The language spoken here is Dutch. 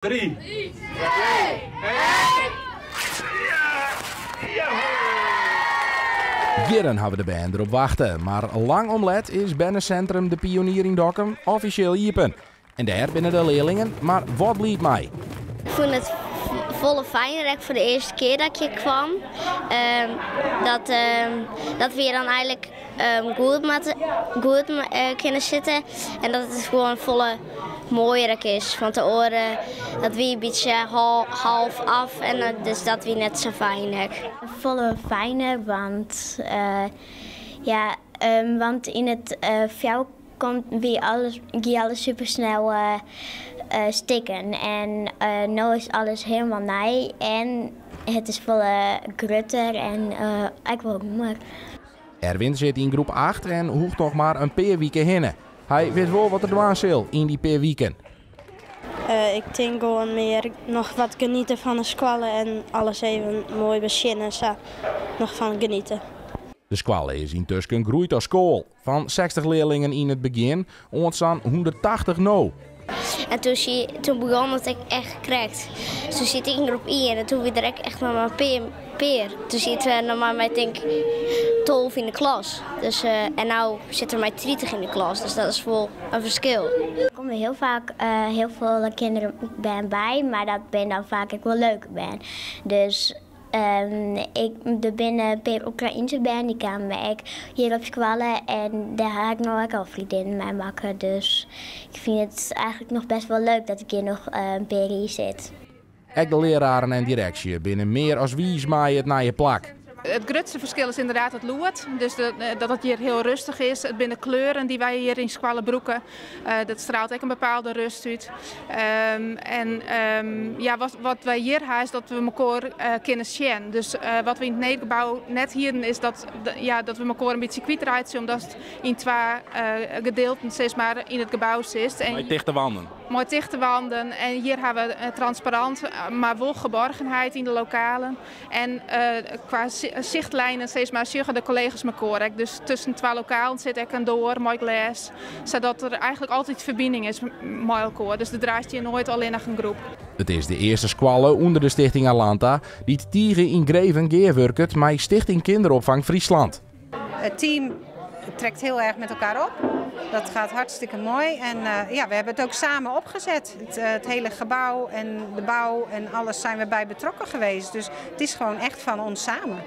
3, 2, 1. Jaren hebben we de band erop wachten, maar lang omlet is Bennencentrum de Pionier in Dokkum officieel iepen. En daar binnen de leerlingen, maar wat liep mij? Ik vond het volle fijn voor de eerste keer dat ik hier kwam. Dat we hier dan eigenlijk goed kunnen zitten. En dat het gewoon volle mooier is. Want de oren, dat we een beetje half af en dus dat we net zo fijn. Volle fijner, want want in het fjouw komt weer alles supersnel stikken. En nu is alles helemaal nij en het is volle grutter en eigenlijk wel humor. Erwin zit in groep 8 en hoeft nog maar een paar weken heen. Hij weet wel wat er doen zal in die paar weken. Ik denk gewoon meer nog wat genieten van de squallen en alles even mooi beginnen. Zo. Nog van genieten. De squalle is intussen groeit als school. Van 60 leerlingen in het begin, ontstaan 180 nu. En toen begon het echt gekregen. Toen zit ik in groep 1 en toen weer direct echt nog maar een peer. Toen zitten we nog maar met 12 in de klas. Dus, en nu zitten er maar 30 in de klas, dus dat is wel een verschil. Er komen heel vaak heel veel kinderen bij, maar dat ben dan vaak ik wel leuk ben. Dus er binnen per Oekraïense band, die kan ik hier op squallen en daar heb ik nog ook al vriendinnen mee maken. Dus ik vind het eigenlijk nog best wel leuk dat ik hier nog een per hier zit. Ook de leraren en directie binnen meer als wies maaien het naar je plak. Het grootste verschil is inderdaad het lood. Dus dat het hier heel rustig is. Het binnen kleuren die wij hier in Squallenbroeken, dat straalt ook een bepaalde rust uit. Wat wij hier hebben is dat we elkaar kunnen zien. Dus wat we in het nedergebouw net hier is dat we elkaar een beetje kwijtraakt, omdat het in twee gedeelten steeds maar in het gebouw zit. Mooi dichte wanden. Mooi dichte wanden. En hier hebben we transparant, maar wel geborgenheid in de lokalen. En qua zichtlijnen steeds maar zeggen de collega's elkaar. Dus tussen twee lokalen zit ik een door, mooi glas. Zodat er eigenlijk altijd verbinding is met elkaar. Dus er draait je nooit alleen naar een groep. Het is de eerste squalle onder de Stichting Alanta die het tieren in Greven gewerkt met Stichting Kinderopvang Friesland. Het team trekt heel erg met elkaar op. Dat gaat hartstikke mooi en we hebben het ook samen opgezet. Het hele gebouw en de bouw en alles zijn we bij betrokken geweest. Dus het is gewoon echt van ons samen.